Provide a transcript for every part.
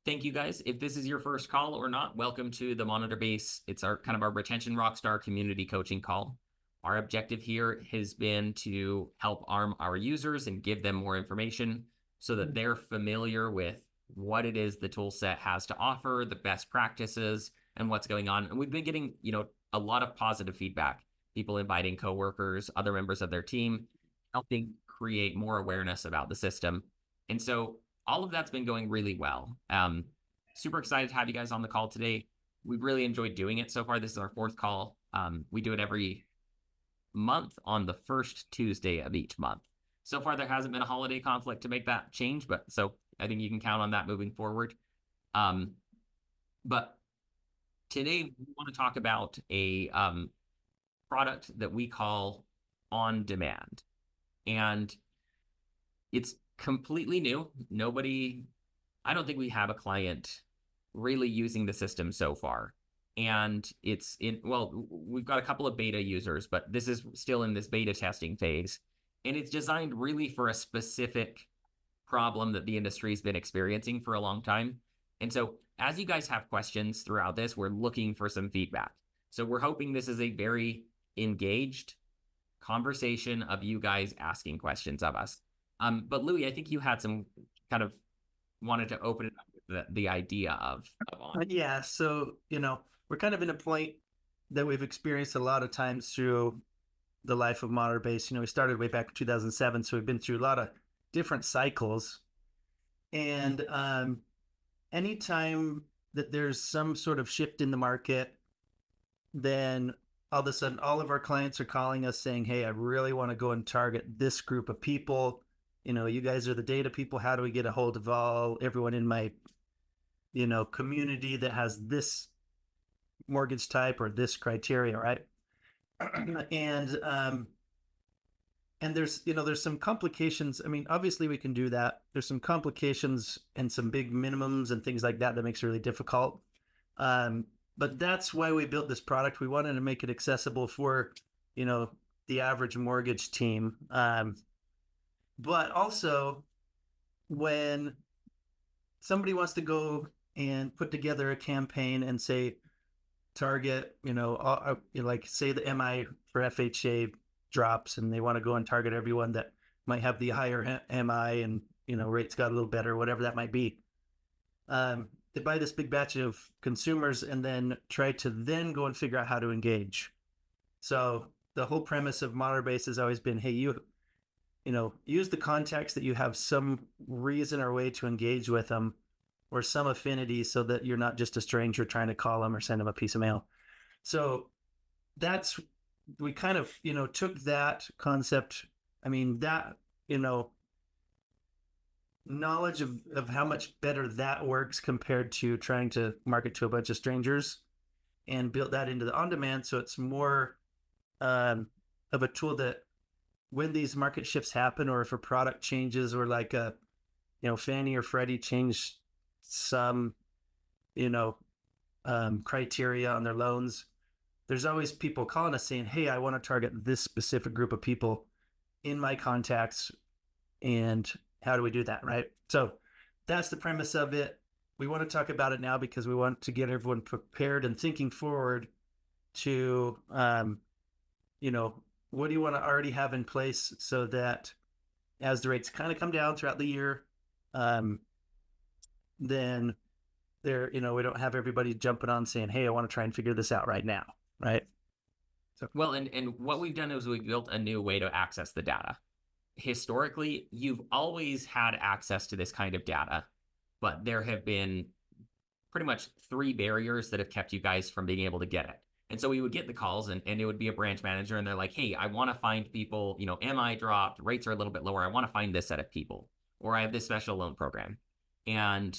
thank you guys. If this is your first call or not, welcome to the MonitorBase. It's our kind of our retention rockstar community coaching call. Our objective here has been to help arm our users and give them more information so that they're familiar with what it is the tool set has to offer, the best practices, and what's going on. And we've been getting, a lot of positive feedback. People inviting coworkers, other members of their team, helping create more awareness about the system. And so all of that's been going really well. Super excited to have you guys on the call today. We've really enjoyed doing it so far. This is our fourth call. We do it every month on the first Tuesday of each month. So far, there hasn't been a holiday conflict to make that change, but so I think you can count on that moving forward. But today we want to talk about a product that we call On Demand. And it's completely new. I don't think we have a client really using the system so far. And we've got a couple of beta users, but this is still in this beta testing phase. And it's designed really for a specific problem that the industry's been experiencing for a long time. And so as you guys have questions throughout this, we're looking for some feedback. So we're hoping this is a very engaged conversation of you guys asking questions of us. But Louis, I think you had some kind of wanted to open it up with the idea of On. Yeah, so, we're kind of in a point that we've experienced a lot of times through the life of MonitorBase. We started way back in 2007, so we've been through a lot of different cycles. And anytime that there's some sort of shift in the market, then all of a sudden, all of our clients are calling us saying, hey, I really want to go and target this group of people. You guys are the data people. How do we get a hold of everyone in my, community that has this mortgage type or this criteria, right? and there's some complications. I mean, obviously we can do that. There's some complications and some big minimums and things like that makes it really difficult. But that's why we built this product. We wanted to make it accessible for, the average mortgage team. But also when somebody wants to go and put together a campaign and say, target, like say the MI for FHA drops and they want to go and target everyone that might have the higher MI and, rates got a little better, whatever that might be. They buy this big batch of consumers and then try to then go and figure out how to engage. So the whole premise of MonitorBase has always been, hey, use the contacts that you have some reason or way to engage with them or some affinity so that you're not just a stranger trying to call them or send them a piece of mail. So we kind of, took that concept. I mean, that, knowledge of how much better that works compared to trying to market to a bunch of strangers and built that into the on-demand. So it's more of a tool that when these market shifts happen, or if a product changes, or like Fannie or Freddie changed some, criteria on their loans, there's always people calling us saying, hey, I want to target this specific group of people in my contacts. And how do we do that, right? So that's the premise of it. We want to talk about it now because we want to get everyone prepared and thinking forward to, what do you want to already have in place so that as the rates kind of come down throughout the year, then we don't have everybody jumping on saying, hey, I want to try and figure this out right now, right? So, well, and what we've done is we've built a new way to access the data. Historically, you've always had access to this kind of data, but there have been pretty much 3 barriers that have kept you guys from being able to get it. And so we would get the calls and it would be a branch manager and they're like, hey, I want to find people, MI dropped, rates are a little bit lower. I want to find this set of people, or I have this special loan program. And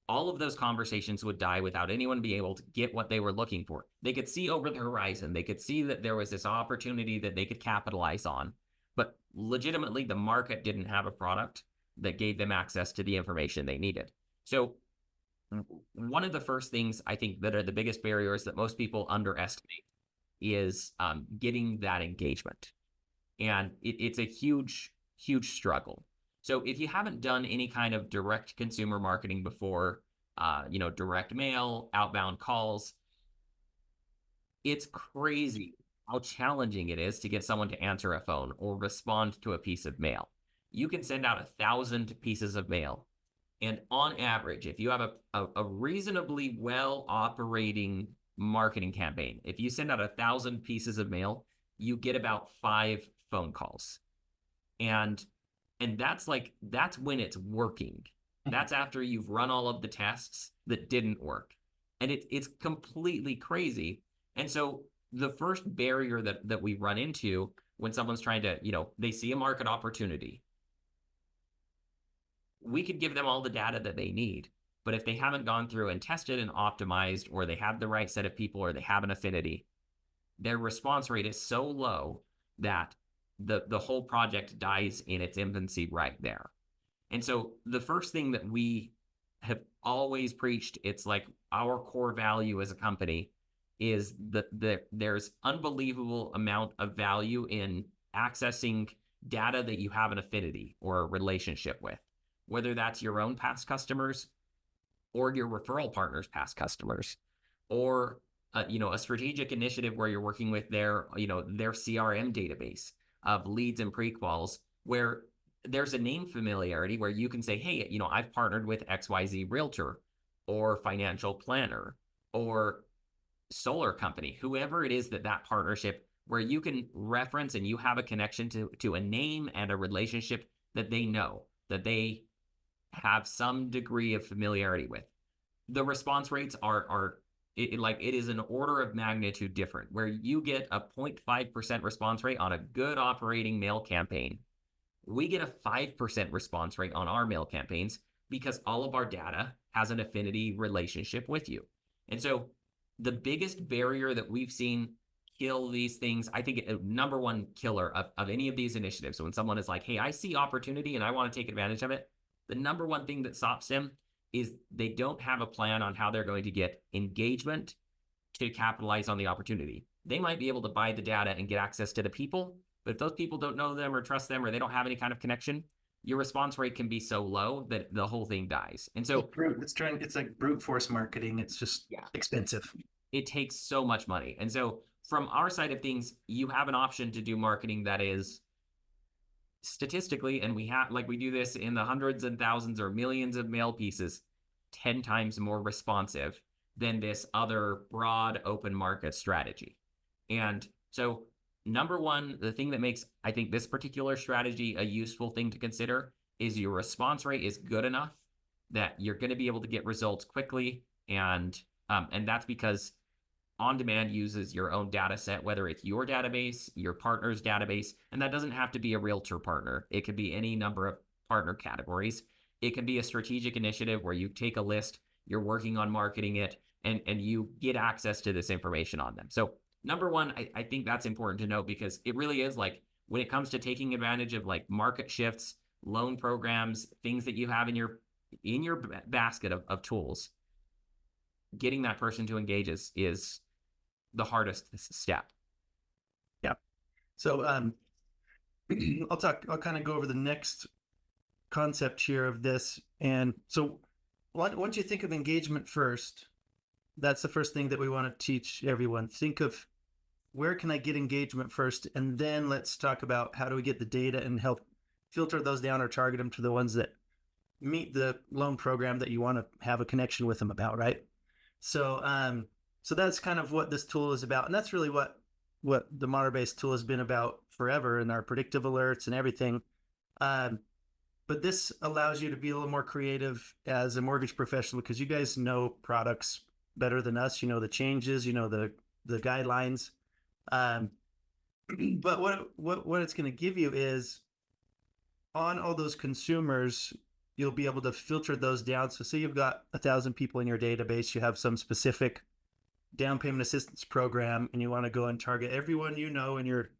all of those conversations would die without anyone being able to get what they were looking for. They could see over the horizon. They could see that there was this opportunity that they could capitalize on. But legitimately, the market didn't have a product that gave them access to the information they needed. So one of the first things I think that are the biggest barriers that most people underestimate is getting that engagement. And it's a huge, huge struggle. So if you haven't done any kind of direct consumer marketing before, direct mail, outbound calls. It's crazy how challenging it is to get someone to answer a phone or respond to a piece of mail. You can send out 1,000 pieces of mail. And on average, if you have a reasonably well operating marketing campaign, if you send out 1,000 pieces of mail, you get about 5 phone calls. And that's when it's working. That's after you've run all of the tests that didn't work. And it's completely crazy. And so the first barrier that we run into when someone's trying to, they see a market opportunity, we could give them all the data that they need. But if they haven't gone through and tested and optimized, or they have the right set of people, or they have an affinity, their response rate is so low that the whole project dies in its infancy right there. And so the first thing that we have always preached, it's like our core value as a company, is that there's unbelievable amount of value in accessing data that you have an affinity or a relationship with, whether that's your own past customers or your referral partners' past customers, or a strategic initiative where you're working with their CRM database of leads and pre-quals, where there's a name familiarity where you can say, hey, I've partnered with XYZ Realtor or financial planner or solar company, whoever it is that partnership, where you can reference and you have a connection to a name and a relationship that they know, that they have some degree of familiarity with. The response rates it is an order of magnitude different, where you get a 0.5% response rate on a good operating mail campaign. We get a 5% response rate on our mail campaigns because all of our data has an affinity relationship with you. And so the biggest barrier that we've seen kill these things, I think number one killer of any of these initiatives. So when someone is like, hey, I see opportunity and I want to take advantage of it, the number one thing that stops them is they don't have a plan on how they're going to get engagement to capitalize on the opportunity. They might be able to buy the data and get access to the people, but if those people don't know them or trust them, or they don't have any kind of connection, your response rate can be so low that the whole thing dies. And so it's like brute force marketing. It's just expensive. It takes so much money. And so from our side of things, you have an option to do marketing that is statistically, and we do this in the hundreds and thousands or millions of mail pieces, 10 times more responsive than this other broad open market strategy. And so number one, the thing that makes, I think, this particular strategy a useful thing to consider is your response rate is good enough that you're going to be able to get results quickly. And that's because on-demand uses your own data set, whether it's your database, your partner's database, and that doesn't have to be a realtor partner. It could be any number of partner categories. It can be a strategic initiative where you take a list, you're working on marketing it, and you get access to this information on them. So number one, I think that's important to know, because it really is like, when it comes to taking advantage of like market shifts, loan programs, things that you have in your basket of tools, getting that person to engage is the hardest step. Yeah. So I'll kind of go over the next concept here of this. And so once you think of engagement first, that's the first thing that we want to teach everyone. Think of, where can I get engagement first? And then let's talk about how do we get the data and help filter those down or target them to the ones that meet the loan program that you want to have a connection with them about, right? So so that's kind of what this tool is about. And that's really what the MonitorBase tool has been about forever, and our predictive alerts and everything. But this allows you to be a little more creative as a mortgage professional, because you guys know products better than us. You know the changes, you know the guidelines. But what it's going to give you is, on all those consumers, you'll be able to filter those down. So say you've got 1,000 people in your database, you have some specific down payment assistance program, and you want to go and target everyone you know in your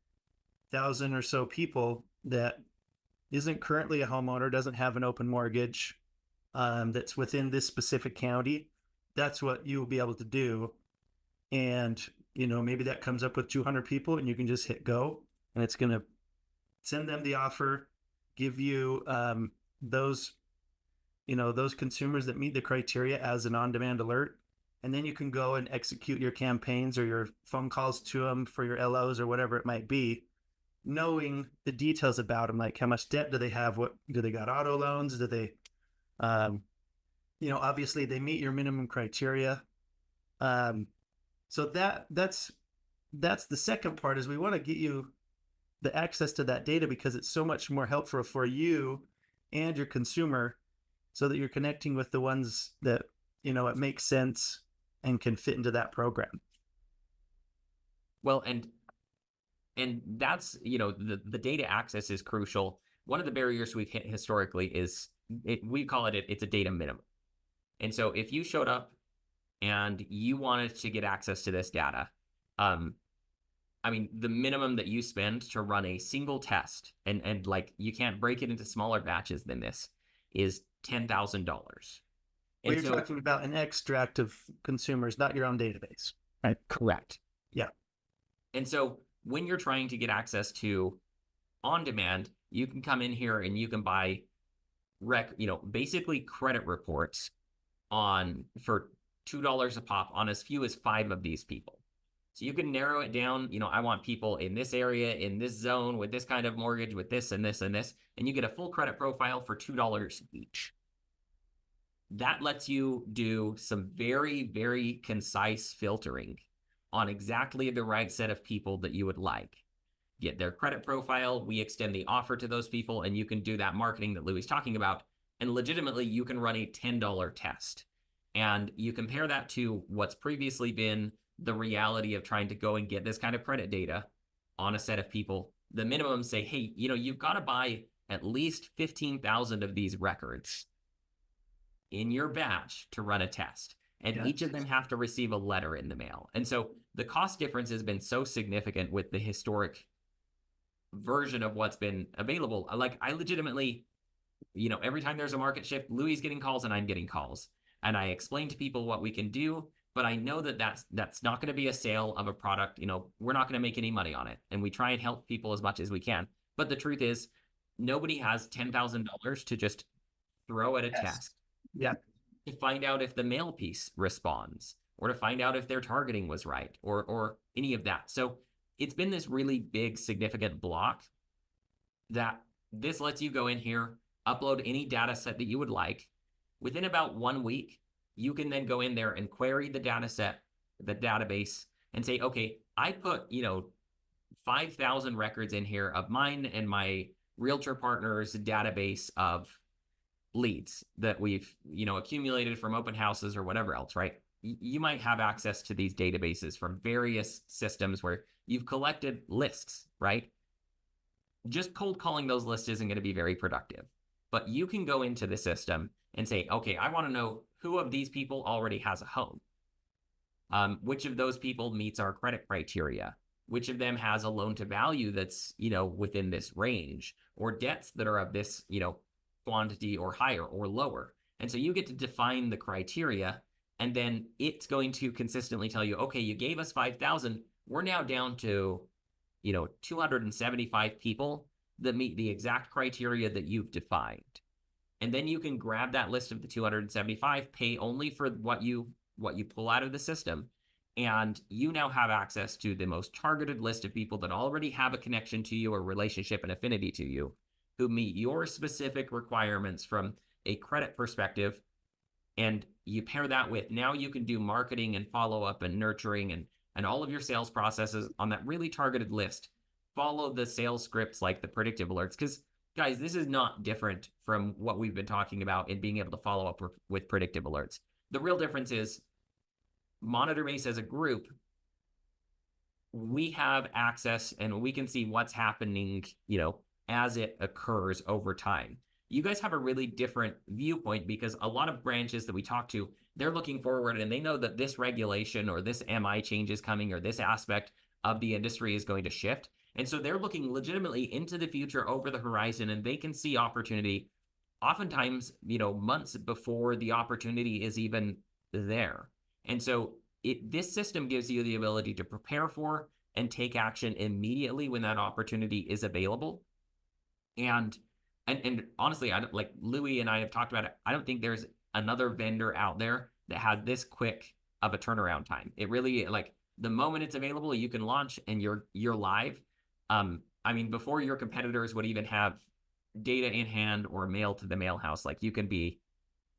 1,000 or so people that isn't currently a homeowner, doesn't have an open mortgage, that's within this specific county. That's what you will be able to do. And maybe that comes up with 200 people, and you can just hit go, and it's going to send them the offer, give you those those consumers that meet the criteria as an on-demand alert. And then you can go and execute your campaigns or your phone calls to them for your LOs or whatever it might be, knowing the details about them, like how much debt do they have, what do they got, auto loans, do they obviously they meet your minimum criteria. So that's the second part, is we want to get you the access to that data because it's so much more helpful for you and your consumer, so that you're connecting with the ones that it makes sense and can fit into that program. Well, and that's, the data access is crucial. One of the barriers we've hit historically is we call it's a data minimum. And so if you showed up and you wanted to get access to this data, the minimum that you spend to run a single test, and like you can't break it into smaller batches than this, is $10,000. Well, you're talking about an extract of consumers, not your own database. Right. Correct. Yeah. And so when you're trying to get access to on demand, you can come in here and you can buy basically credit reports for $2 a pop on as few as 5 of these people. So you can narrow it down. I want people in this area, in this zone, with this kind of mortgage, with this and this and this, and you get a full credit profile for $2 each. That lets you do some very, very concise filtering on exactly the right set of people that you would like. Get their credit profile, we extend the offer to those people, and you can do that marketing that Louie's talking about. And legitimately, you can run a $10 test. And you compare that to what's previously been the reality of trying to go and get this kind of credit data on a set of people. The minimum say, hey, you've got to buy at least 15,000 of these records in your batch to run a test. And each of them have to receive a letter in the mail. And so the cost difference has been so significant with the historic version of what's been available. Like, I legitimately, every time there's a market shift, Louie's getting calls and I'm getting calls. And I explain to people what we can do, but I know that that's not going to be a sale of a product. We're not going to make any money on it. And we try and help people as much as we can. But the truth is, nobody has $10,000 to just throw at a test. Yeah. To find out if the mail piece responds, or to find out if their targeting was right, or any of that. So it's been this really big, significant block that this lets you go in here, upload any data set that you would like. Within about 1 week, you can then go in there and query the data set, the database, and say, okay, I put, 5,000 records in here of mine and my realtor partners database of leads that we've, accumulated from open houses or whatever else, right? You might have access to these databases from various systems where you've collected lists, right? Just cold calling those lists isn't going to be very productive. But you can go into the system and say, okay, I want to know who of these people already has a home. Which of those people meets our credit criteria? Which of them has a loan to value that's, within this range, or debts that are of this, quantity or higher or lower. And so you get to define the criteria, and then it's going to consistently tell you, okay, you gave us 5,000. We're now down to, 275 people that meet the exact criteria that you've defined. And then you can grab that list of the 275, pay only for what you pull out of the system, and you now have access to the most targeted list of people that already have a connection to you, or relationship and affinity to you, who meet your specific requirements from a credit perspective. And you pair that with, now you can do marketing and follow-up and nurturing and all of your sales processes on that really targeted list. Follow the sales scripts like the predictive alerts. Because, guys, this is not different from what we've been talking about in being able to follow up with predictive alerts. The real difference is MonitorBase as a group, we have access and we can see what's happening, as it occurs over time. You guys have a really different viewpoint, because a lot of branches that we talk to, they're looking forward and they know that this regulation or this MI change is coming, or this aspect of the industry is going to shift. And so they're looking legitimately into the future, over the horizon, and they can see opportunity oftentimes, months before the opportunity is even there. And so this system gives you the ability to prepare for and take action immediately when that opportunity is available. And and honestly, I don't, like Louis and I have talked about it. I don't think there's another vendor out there that has this quick of a turnaround time. It really, like, the moment it's available, you can launch and you're live. I mean, before your competitors would even have data in hand or mail to the mail house, like, you can be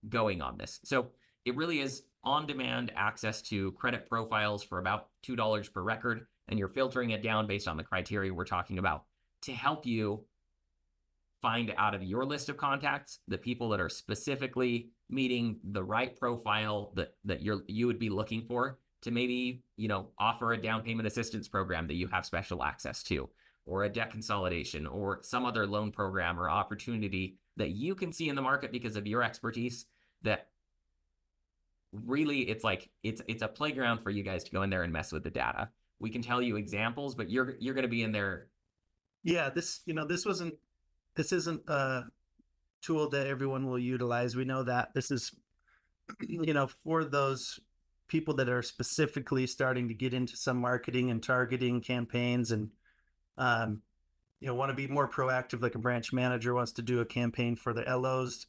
going on this. So it really is on demand access to credit profiles for about $2 per record, and you're filtering it down based on the criteria we're talking about to help you find out of your list of contacts the people that are specifically meeting the right profile that you would be looking for to maybe, offer a down payment assistance program that you have special access to, or a debt consolidation, or some other loan program or opportunity that you can see in the market because of your expertise. That really, it's like it's a playground for you guys to go in there and mess with the data. We can tell you examples, but you're going to be in there. Yeah, this isn't a tool that everyone will utilize. We know that this is, for those people that are specifically starting to get into some marketing and targeting campaigns, and want to be more proactive, like a branch manager wants to do a campaign for the LOs.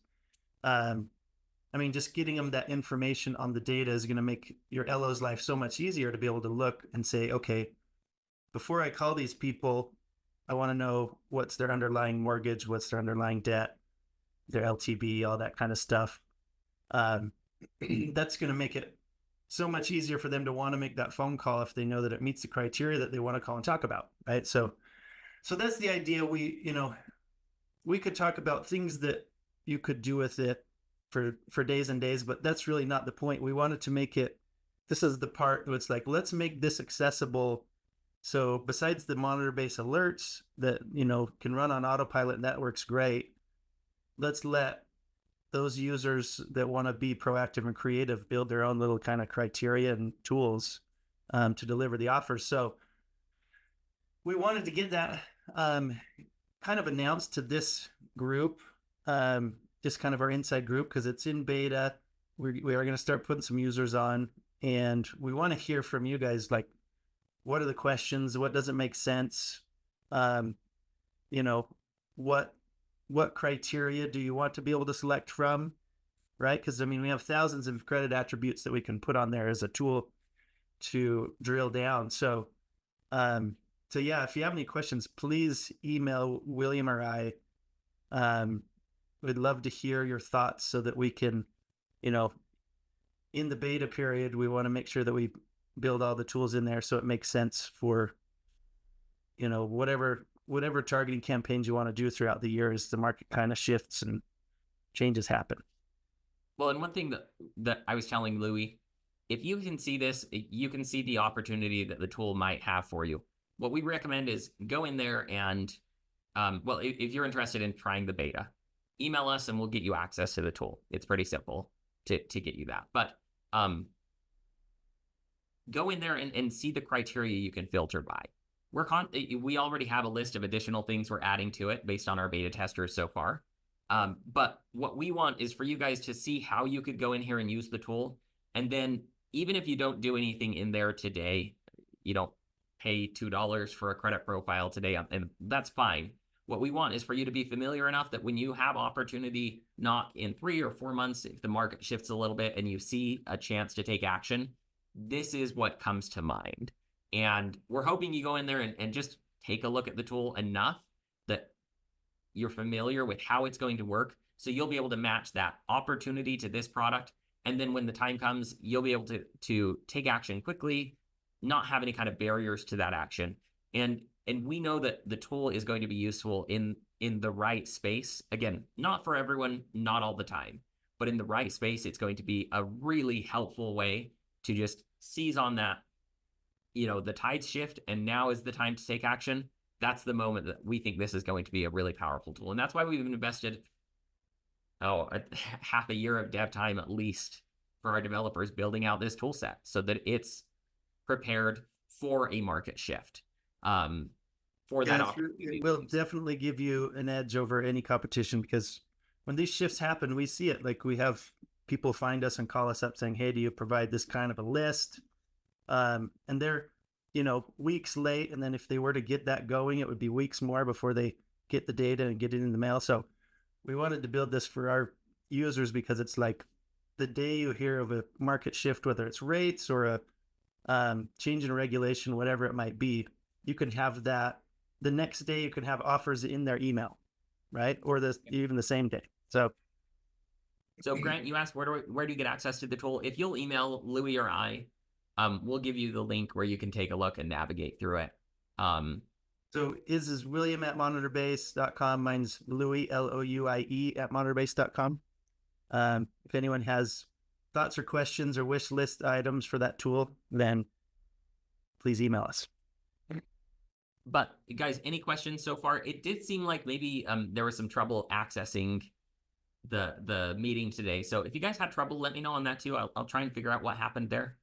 Just getting them that information on the data is going to make your LO's life so much easier to be able to look and say, okay, before I call these people, I want to know what's their underlying mortgage, what's their underlying debt, their LTV, all that kind of stuff. That's going to make it so much easier for them to want to make that phone call if they know that it meets the criteria that they want to call and talk about, right? So that's the idea. We could talk about things that you could do with it for days and days, but that's really not the point. We wanted to make it, this is the part where it's like, let's make this accessible. So besides the MonitorBase alerts that, can run on autopilot, and that works great, let's let those users that want to be proactive and creative build their own little kind of criteria and tools to deliver the offers. So we wanted to get that kind of announced to this group, just kind of our inside group, because it's in beta. We are going to start putting some users on, and we want to hear from you guys, like, what are the questions? What doesn't make sense? What criteria do you want to be able to select from, right? Because, we have thousands of credit attributes that we can put on there as a tool to drill down. So yeah, if you have any questions, please email William or I. We'd love to hear your thoughts so that we can, in the beta period, we want to make sure that we build all the tools in there so it makes sense for, whatever targeting campaigns you want to do throughout the year as the market kind of shifts and changes happen. Well, and one thing that I was telling Louis, if you can see this, you can see the opportunity that the tool might have for you. What we recommend is go in there and, if you're interested in trying the beta, email us and we'll get you access to the tool. It's pretty simple to get you that. But go in there and see the criteria you can filter by. We already have a list of additional things we're adding to it based on our beta testers so far. But what we want is for you guys to see how you could go in here and use the tool. And then even if you don't do anything in there today, you don't pay $2 for a credit profile today, and that's fine. What we want is for you to be familiar enough that when you have opportunity, not in 3 or 4 months, if the market shifts a little bit and you see a chance to take action, this is what comes to mind. And we're hoping you go in there and just take a look at the tool enough that you're familiar with how it's going to work. So you'll be able to match that opportunity to this product. And then when the time comes, you'll be able to take action quickly, not have any kind of barriers to that action. And we know that the tool is going to be useful in the right space. Again, not for everyone, not all the time, but in the right space, it's going to be a really helpful way to just seize on that, the tides shift, and now is the time to take action. That's the moment that we think this is going to be a really powerful tool. And that's why we've invested half a year of dev time at least for our developers building out this tool set so that it's prepared for a market shift. For that opportunity. It will definitely give you an edge over any competition, because when these shifts happen, we see it. Like, we have people find us and call us up saying, hey, do you provide this kind of a list? And they're, weeks late. And then if they were to get that going, it would be weeks more before they get the data and get it in the mail. So we wanted to build this for our users because it's like the day you hear of a market shift, whether it's rates or a change in regulation, whatever it might be, you can have that the next day. You can have offers in their email, right? Or even the same day. So Grant, you asked where do you get access to the tool? If you'll email Louis or I, we'll give you the link where you can take a look and navigate through it. So is William at MonitorBase.com. Mine's Louis, Louie at MonitorBase.com. If anyone has thoughts or questions or wish list items for that tool, then please email us. But guys, any questions so far? It did seem like maybe there was some trouble accessing the meeting today. So if you guys had trouble, let me know on that too. I'll try and figure out what happened there.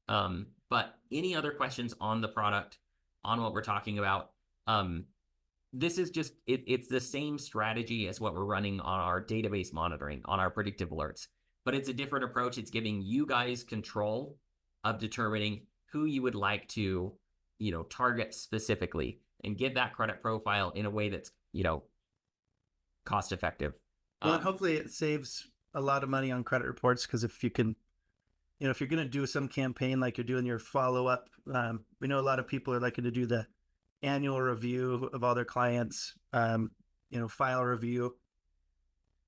But any other questions on the product, on what we're talking about? This is just, it's the same strategy as what we're running on our database monitoring, on our predictive alerts, but it's a different approach. It's giving you guys control of determining who you would like to, target specifically and give that credit profile in a way that's, cost effective. Well, and hopefully it saves a lot of money on credit reports, because if you can, if you're going to do some campaign like you're doing your follow-up, we know a lot of people are liking to do the annual review of all their clients, file review.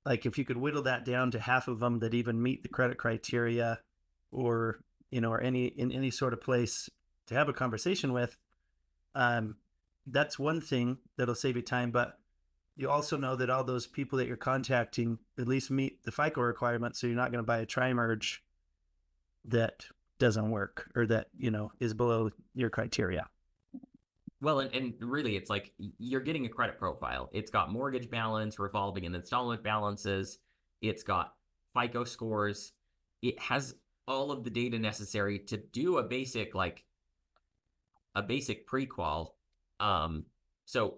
Like if you could whittle that down to half of them that even meet the credit criteria, or, or in any sort of place to have a conversation with, that's one thing that'll save you time. But you also know that all those people that you're contacting at least meet the FICO requirements, so you're not going to buy a tri-merge that doesn't work, or that, is below your criteria. Well, and really, it's like you're getting a credit profile. It's got mortgage balance, revolving and installment balances. It's got FICO scores. It has all of the data necessary to do a basic pre-qual. So,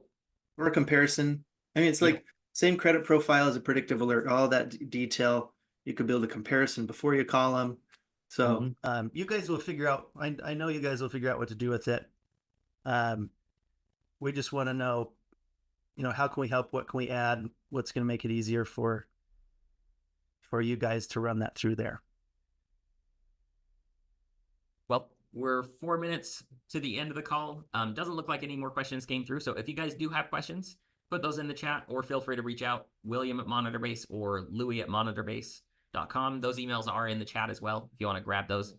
or a comparison. I mean, it's like same credit profile as a predictive alert, all that detail. You could build a comparison before you call them. So you guys will figure out, I know you guys will figure out what to do with it. We just want to know, how can we help? What can we add? What's going to make it easier for you guys to run that through there? Well, we're 4 minutes to the end of the call. Doesn't look like any more questions came through. So if you guys do have questions, put those in the chat, or feel free to reach out, William at MonitorBase or Louis at MonitorBase.com. Those emails are in the chat as well if you want to grab those.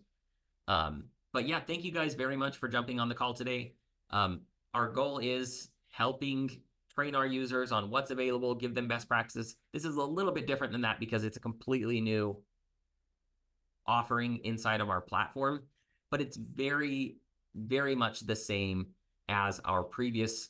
But yeah, thank you guys very much for jumping on the call today. Our goal is helping train our users on what's available, give them best practices. This is a little bit different than that because it's a completely new offering inside of our platform, but it's very, very much the same as our previous,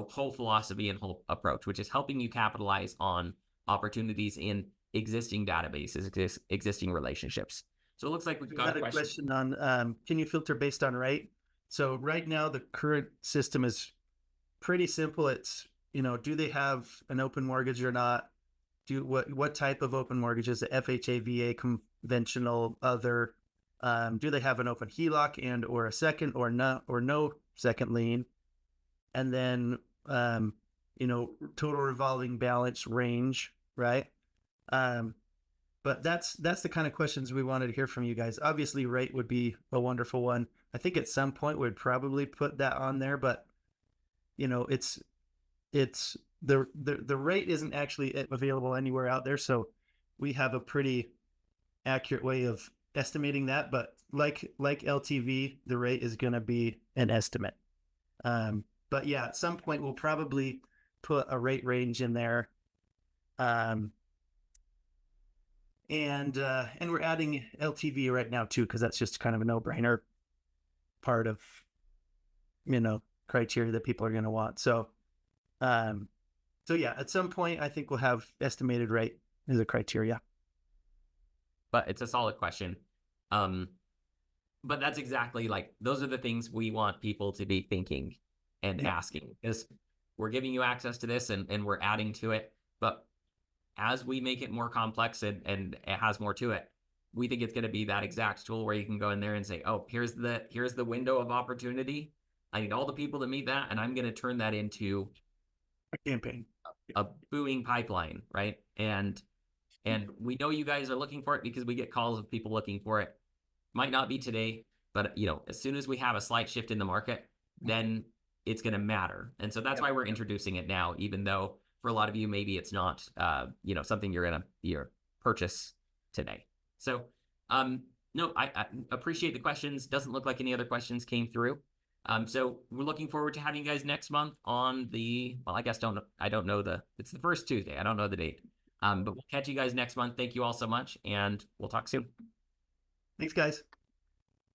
whole philosophy and whole approach, which is helping you capitalize on opportunities in existing databases, existing relationships. So it looks like we've got a question on, can you filter based on rate? So right now, the current system is pretty simple. It's, do they have an open mortgage or not? What type of open mortgage is it? FHA, VA, conventional, other? Do they have an open HELOC and or a second or no second lien? And then, total revolving balance range, right? But that's the kind of questions we wanted to hear from you guys. Obviously, rate would be a wonderful one. I think at some point we'd probably put that on there, but it's the rate isn't actually available anywhere out there, so we have a pretty accurate way of estimating that. But like LTV, the rate is going to be an estimate. But yeah, at some point we'll probably put a rate range in there. And we're adding LTV right now too, because that's just kind of a no-brainer part of, criteria that people are going to want. So yeah, at some point I think we'll have estimated rate as a criteria. But it's a solid question. But that's exactly those are the things we want people to be thinking and asking, is we're giving you access to this and we're adding to it. But as we make it more complex and it has more to it, we think it's going to be that exact tool where you can go in there and say, oh, here's the window of opportunity. I need all the people to meet that, and I'm going to turn that into a campaign. a booming pipeline, right? And we know you guys are looking for it because we get calls of people looking for it. Might not be today, but as soon as we have a slight shift in the market, then it's going to matter. And so that's why we're introducing it now, even though for a lot of you, maybe it's not, something you're going to purchase today. So, no, I appreciate the questions. Doesn't look like any other questions came through. So we're looking forward to having you guys next month on I guess I don't know it's the first Tuesday. I don't know the date. But we'll catch you guys next month. Thank you all so much, and we'll talk soon. Thanks, guys.